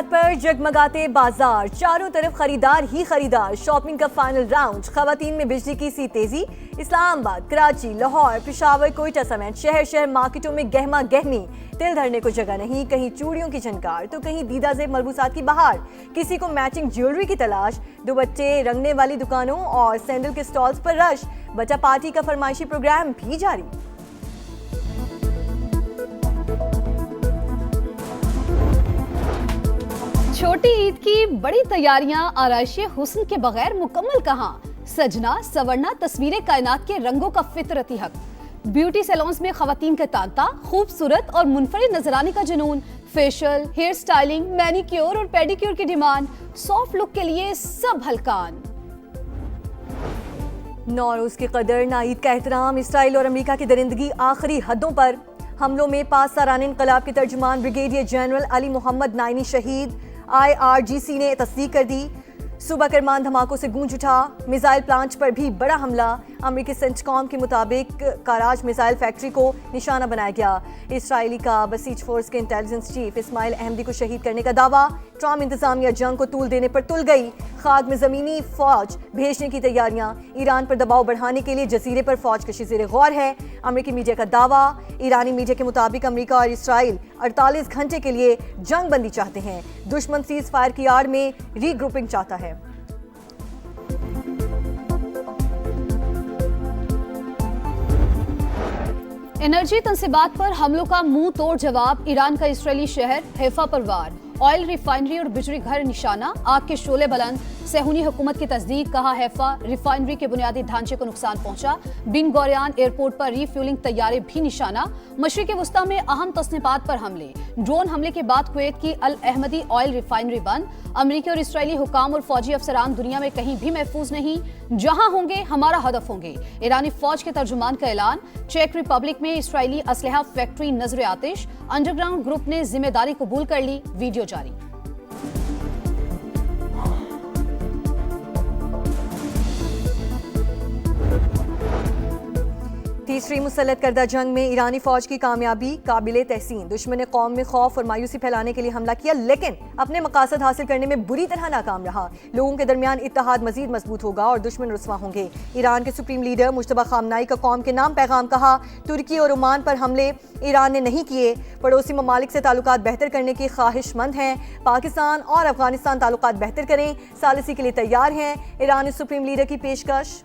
जायदाद पर जगमगाते बाजार, चारों तरफ खरीदार ही खरीदार। शॉपिंग का फाइनल राउंड, खवातीन में बिजली की सी तेजी। इस्लामाबाद, कराची, लाहौर, पेशावर, कोयटा समेत शहर शहर मार्केटों में गहमा गहमी। तिल धरने को जगह नहीं, कहीं चूड़ियों की झनकार तो कहीं दीदा जेब मलबूसात की बहार। किसी को मैचिंग ज्वेलरी की तलाश, दुपट्टे रंगने वाली दुकानों और सैंडल के स्टॉल्स पर रश। बचा पार्टी का फरमाइशी प्रोग्राम भी जारी। छोटी ईद की बड़ी तैयारियां आराइशे हुस्न के बगैर मुकम्मल कहां। सजना सवरना तस्वीरें कायनात के रंगों का फितरती हक। ब्यूटी सैलून्स में खवातीन का तांता, खूबसूरत और मुनफरिद नजर आने का जुनून। फेशियल, हेयर स्टाइलिंग, मैनिक्योर और पेडिक्योर की डिमांड। सॉफ्ट लुक के लिए सब हलकान। नौरोज की कदर, ना ईद का एहतराम। इसराइल और अमेरिका की दरिंदगी आखिरी हदों पर। हमलों में 5 सालाना इनकलाब के तर्जुमान brigadier general Ali Mohammad Naeini शहीद। IRGC ने तस्दीक कर दी। सुबह करमान धमाकों से गूंज उठा। मिसाइल प्लांट पर भी बड़ा हमला। अमेरिकी सेंटकॉम के मुताबिक कराज मिसाइल फैक्ट्री को निशाना बनाया गया। इसराइली का बसीज फोर्स के इंटेलिजेंस चीफ इस्माइल अहमदी को शहीद करने का दावा। ट्रम्प इंतजामिया जंग को तूल देने पर तुल गई। खाग में जमीनी फौज भेजने की तैयारियां। ईरान पर दबाव बढ़ाने के लिए जजीरे पर फौज कशी ज़ेरे गौर है। अमेरिकी मीडिया का दावा। ईरानी मीडिया के मुताबिक अमेरिका और इसराइल 48 घंटे के लिए जंग बंदी चाहते हैं। दुश्मन सीज फायर की आड़ में रीग्रुपिंग चाहता है। एनर्जी तंसीबात पर हमलों का मुंह तोड़ जवाब। ईरान का इसराइली शहर हैफा पर वार। ऑयल रिफाइनरी और बिजली घर निशाना। आग के शोले बुलंद। सेहूनी हुकूमत की तस्दीक, कहा हैफा रिफाइनरी के बुनियादी ढांचे को नुकसान पहुंचा। बिन गौरियान एयरपोर्ट पर रीफ्यूलिंग तैयारे भी निशाना। मशरिक़ वस्ता में अहम तस्नीबात पर हमले। ड्रोन हमले के बाद कुवैत की अल अहमदी ऑयल रिफाइनरी बंद। अमेरिकी और इसराइली हुकाम और फौजी अफसरान दुनिया में कहीं भी महफूज नहीं। जहां होंगे हमारा हदफ होंगे। ईरानी फौज के तर्जुमान का ऐलान। चेक रिपब्लिक में इसराइली असलहा फैक्ट्री नजर आतिश। अंडरग्राउंड ग्रुप ने जिम्मेदारी कबूल कर ली। वीडियो जारी। तीसरी मुसल्लत करदा जंग में ईरानी फौज की कामयाबी काबिले तहसीन। दुश्मन ने कौम में खौफ और मायूसी फैलाने के लिए हमला किया, लेकिन अपने मकासद हासिल करने में बुरी तरह नाकाम रहा। लोगों के दरमियान इत्तेहाद मजीद मजबूत होगा और दुश्मन रुस्वा होंगे। ईरान के सुप्रीम लीडर मुश्तबा खामनाई का कौम के नाम पैगाम। कहा, तुर्की और ओमान पर हमले ईरान ने नहीं किए। पड़ोसी ममालिक से ताल्लुकात बेहतर करने की ख्वाहिशमंद हैं। पाकिस्तान और अफगानिस्तान ताल्लुकात बेहतर करें, सालिसी के लिए तैयार हैं। ईरानी सुप्रीम लीडर की पेशकश।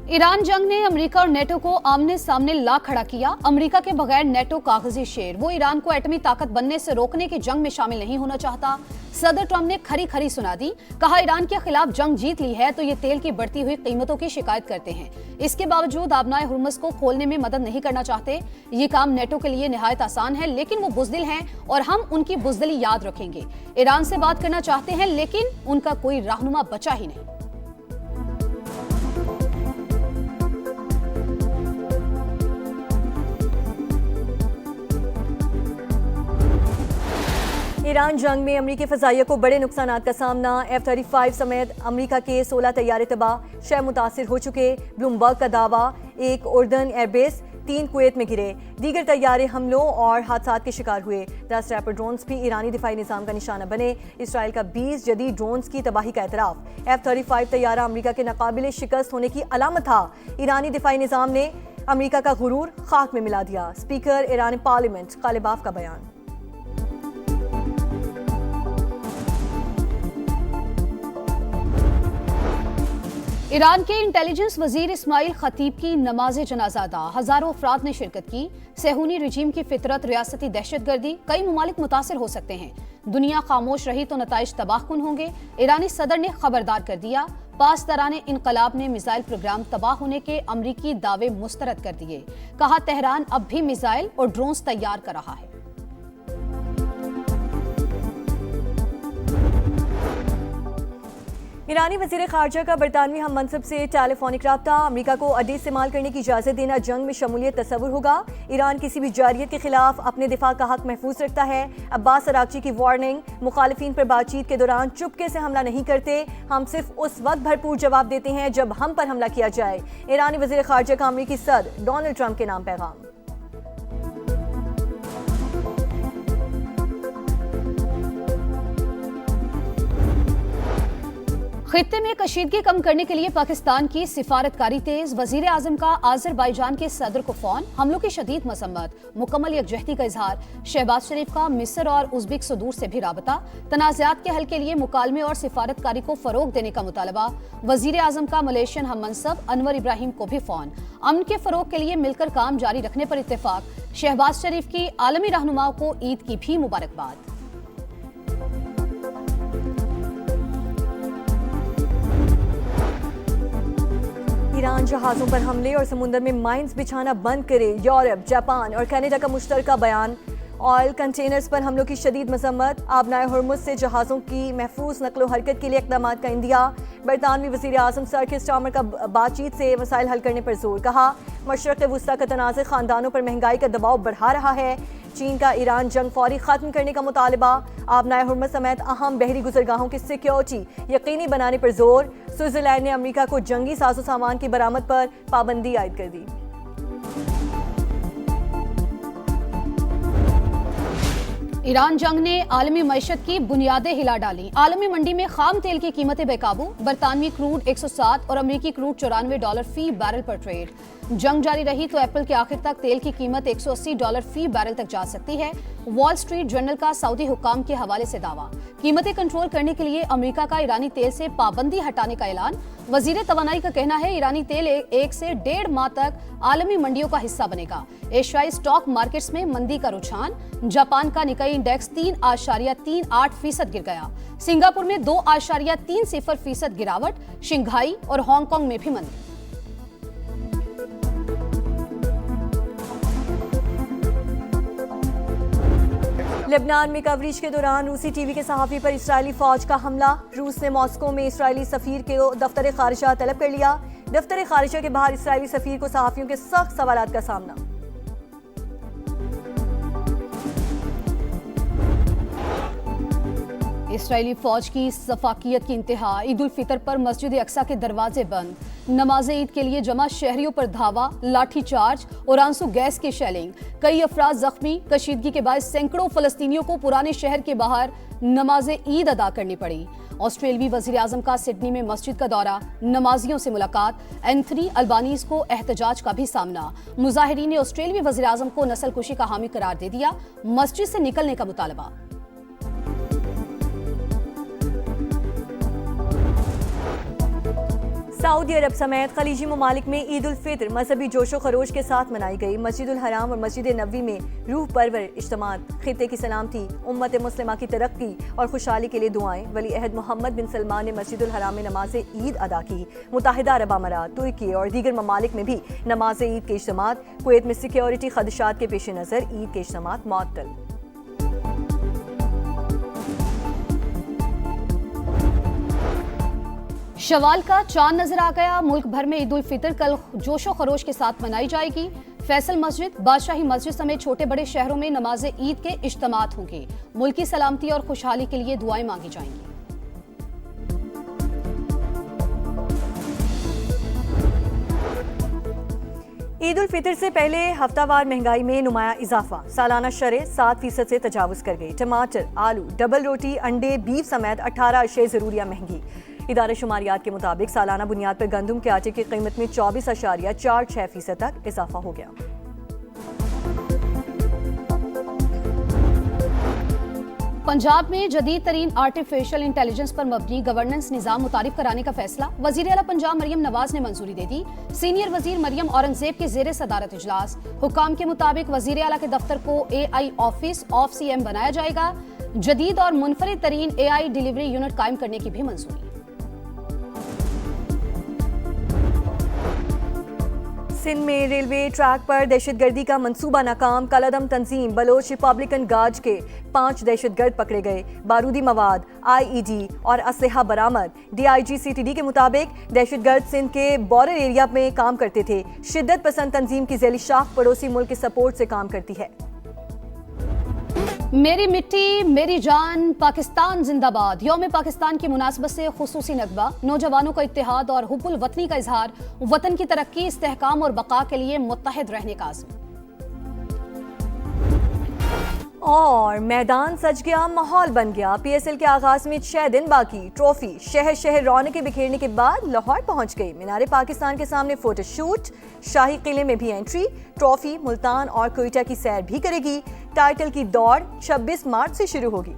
ईरान जंग ने अमेरिका और नेटो को आमने सामने ला खड़ा किया। अमेरिका के बगैर नेटो कागजी शेर। वो ईरान को एटमी ताकत बनने से रोकने की जंग में शामिल नहीं होना चाहता। सदर ट्रम्प ने खरी खरी सुना दी। कहा, ईरान के खिलाफ जंग जीत ली है तो ये तेल की बढ़ती हुई कीमतों की शिकायत करते हैं। इसके बावजूद आबनाए हुर्मुज़ को खोलने में मदद नहीं करना चाहते। ये काम नेटो के लिए निहायत आसान है, लेकिन वो बुज़दिल हैं और हम उनकी बुज़दिली याद रखेंगे। ईरान से बात करना चाहते हैं, लेकिन उनका कोई रहनुमा बचा ही नहीं। ईरान जंग में अमेरिकी फ़ज़ाइया को बड़े नुकसानात का सामना। F-35 समेत अमेरिका के 16 तैयारे तबाह, 6 मुतासिर हो चुके। ब्लूमबर्ग का दावा। 1 उर्दन एयरबेस, 3 कुवैत में गिरे। दीगर तैयारे हमलों और हादसात के शिकार हुए। 10 रैपिड ड्रोन्स भी ईरानी दिफाई निज़ाम का निशाना बने। इसराइल का 20 जदीद ड्रोन्स की तबाही का एतराफ़। F-35 तैयारा अमेरिका के नाकाबिले शिकस्त होने की अलामत था। ईरानी दिफाई निज़ाम ने अमेरिका का गुरूर खाक में मिला दिया। स्पीकर ईरानी पार्लियामेंट कालिबाफ का बयान। ईरान के इंटेलिजेंस वजीर इस्माइल खतीब की नमाज जनाजा अदा। हजारों अफराद ने शिरकत की। सेहूनी रजीम की फितरत रियासती दहशतगर्दी। कई ममालिक मुतासिर हो सकते हैं। दुनिया खामोश रही तो नताइज तबाहकुन होंगे। ईरानी सदर ने खबरदार कर दिया। 5 दराने इनकलाब ने मिसाइल प्रोग्राम तबाह होने के अमरीकी दावे मुस्तरद कर दिए। कहा, तेहरान अब भी मिसाइल और ड्रोन्स तैयार कर रहा है। ईरानी वजीर खारजा का बरतानवी हम मनसब से टेलीफोनिक रब्ता। अमरीका को अड्डे इस्तेमाल करने की इजाज़त देना जंग में शमूलियत तस्वुर होगा। ईरान किसी भी जारियत के खिलाफ अपने दिफा का हक महफूज रखता है। अब्बास अरागची की वार्निंग, मुखालिफिन पर बातचीत के दौरान चुपके से हमला नहीं करते, हम सिर्फ उस वक्त भरपूर जवाब देते हैं जब हम पर हमला किया जाए। ईरानी वजीर खारजा का अमरीकी सदर डोनाल्ड ट्रंप के नाम पैगाम। खित्ते में कशीदगी कम करने के लिए पाकिस्तान की सिफारतकारी तेज। वजीर आजम का आजरबाईजान के सदर को फोन, हमलों की शदीद मसम्मत, मुकम्मल यकजहती का इजहार। शहबाज शरीफ का मिस्र और उज़्बेक सदूर से भी राबता। तनाज़ात के हल के लिए मुकालमे और सिफारतकारी को फरोग देने का मुतालबा। वजीर आजम का मलेशियन हम मनसब अनवर इब्राहिम को भी फोन, अमन के फरोग के लिए मिलकर काम जारी रखने पर इत्तेफाक। शहबाज शरीफ की आलमी रहनुमाओं को ईद की भी मुबारकबाद। ईरान जहाज़ों पर हमले और समुंदर में माइंस बिछाना बंद करे, यूरोप, जापान और कनाडा का मुश्तरका बयान। ऑयल कंटेनर्स पर हमलों की शदीद मसम्मत, आबनाए हुर्मुज़ से जहाज़ों की महफूज नकलो हरकत के लिए इक़दाम का इंदिया। बरतानवी वज़ीर आज़म सर किर स्टार्मर का बातचीत से मसाइल हल करने पर जोर, कहा मशरक़ वुस्ता का तनाज़ ख़ानदानों पर महंगाई का दबाव बढ़ा रहा है। चीन का ईरान जंग फौरी ख़त्म करने का मुतालबा। आबनाए हुर्मुज़ समेत अहम बहरी गुजरगाहों की सिक्योरिटी यकीनी बनाने पर जोर। स्विट्ज़रलैंड ने अमरीका को जंगी साजो सामान की बरामद पर पाबंदी आयद कर दी। ईरान जंग ने आलमी मईशत की बुनियादें हिला डाली। आलमी मंडी में खाम तेल की कीमतें बेकाबू। बरतानवी क्रूड 107 और अमरीकी क्रूड $94 फी बैरल पर ट्रेड। जंग जारी रही तो अप्रैल के आखिर तक तेल की कीमत $180 फी बैरल तक जा सकती है। वॉल स्ट्रीट जर्नल का सऊदी हुकाम के हवाले से दावा। कीमतें कंट्रोल करने के लिए अमेरिका का ईरानी तेल से पाबंदी हटाने का ऐलान। वजीर तवानाई का कहना है ईरानी तेल 1 से 1.5 माह तक आलमी मंडियों का हिस्सा बनेगा। एशियाई स्टॉक मार्केट्स में मंदी का रुझान। जापान का निकाई इंडेक्स 3.38% गिर गया। सिंगापुर में 2.30% गिरावट। शंघाई और हांगकांग में भी मंदी। लेबनान में कवरेज के दौरान रूसी टीवी के सहाफ़ी पर इस्राएली फौज का हमला। रूस ने मॉस्को में इस्राएली सफीर के दफ्तर खारिजा तलब कर लिया। दफ्तर खारिजा के बाहर इस्राएली सफीर को सहाफ़ियों के सख्त सवालात का सामना। इस्राएली फौज की सफाकियत की इंतहा। ईद उल फितर पर मस्जिद अक्सा के दरवाजे बंद। नमाज ईद के लिए जमा शहरियों पर धावा, लाठीचार्ज और आंसू गैस की शेलिंग। कई अफराद जख्मी। कशीदगी के बाद सैकड़ों फलस्तीनियों को पुराने शहर के बाहर नमाज ईद अदा करनी पड़ी। ऑस्ट्रेलियाई वजीर आजम का सिडनी में मस्जिद का दौरा, नमाजियों से मुलाकात। एंथनी अल्बानीज को एहतजाज का भी सामना। मुजाहिरीन ने ऑस्ट्रेलियाई वजीर आजम को नस्लकुशी का हामी करार दे दिया। मस्जिद से निकलने का मुतालबा। सऊदी अरब समेत खलीजी ममालिक में ईद उल फितर मजहबी जोशो खरोश के साथ मनाई गई। मस्जिद उल हराम और मस्जिद नबवी में रूह परवर इज्तिमात, खित्ते की सलामती, उम्मत मुस्लिमा की तरक्की और खुशहाली के लिए दुआएं। वली अहद मोहम्मद बिन सलमान ने मस्जिद उल हराम में नमाज ईद अदा की। मुत्तहिदा अरब अमारात, तुर्की और दीगर ममालिक में भी नमाज ईद के इज्तिमात। कुवैत में सिक्योरिटी खदशात के पेश नज़र ईद के इज्तिमात मुअत्तल। शवाल का चांद नजर आ गया। मुल्क भर में ईद उल फितर कल जोशो खरोश के साथ मनाई जाएगी। फैसल मस्जिद, बादशाही मस्जिद समेत छोटे बड़े शहरों में नमाज ईद के इज्तिमात होंगे। मुल्क की सलामती और खुशहाली के लिए दुआएं मांगी जाएंगी। ईद उल फितर से पहले हफ्तावार महंगाई में नुमाया इजाफा। सालाना शरह 7% से तजावुज कर गई। टमाटर, आलू, डबल रोटी, अंडे, बीफ समेत 18 अशे ज़रूरिया महंगी। इदारा शुमारियात के मुताबिक सालाना बुनियाद पर गंदम के आटे की कीमत में 24.46% तक इजाफा हो गया। पंजाब में जदीद तरीन आर्टिफिशियल इंटेलिजेंस पर मबनी गवर्नेंस निज़ाम मुतारिफ कराने का फैसला। वज़ीर आला पंजाब मरियम नवाज ने मंजूरी दे दी। सीनियर वजीर मरियम औरंगजेब के ज़ेरे सदारत इजलास। हुकाम के मुताबिक वज़ीर आला के दफ्तर को AI ऑफिस ऑफ CM बनाया जाएगा। जदीद और मुनफरिद तरीन AI डिलीवरी यूनिट कायम करने की भी मंजूरी। सिंध में रेलवे ट्रैक पर दहशतगर्दी का मंसूबा नाकाम। कलअदम तंजीम बलोच रिपब्लिकन गार्ड के 5 दहशतगर्द पकड़े गए। बारूदी मवाद, आईईडी और असलहा बरामद। डीआईजी सीटीडी के मुताबिक दहशतगर्द सिंध के बॉर्डर एरिया में काम करते थे। शिद्दत पसंद तंजीम की झैली शाख पड़ोसी मुल्क के सपोर्ट से काम करती है। मेरी मिट्टी मेरी जान, पाकिस्तान जिंदाबाद। यौम पाकिस्तान की मुनासबत से खुसूसी नकबा। नौजवानों का इत्तेहाद और हुब्बुल वतनी का इजहार। वतन की तरक्की, इस्तेहकाम और बका के लिए मुत्तहिद रहने का आज़म। और मैदान सज गया, माहौल बन गया। पीएसएल के आगाज में 6 दिन बाकी। ट्रॉफी शहर शहर रौनकें बिखेरने के बाद लाहौर पहुंच गई। मीनारे पाकिस्तान के सामने फोटोशूट। शाही किले में भी एंट्री। ट्रॉफी मुल्तान और कोयटा की सैर भी करेगी। टाइटल की दौड़ 26 मार्च से शुरू होगी।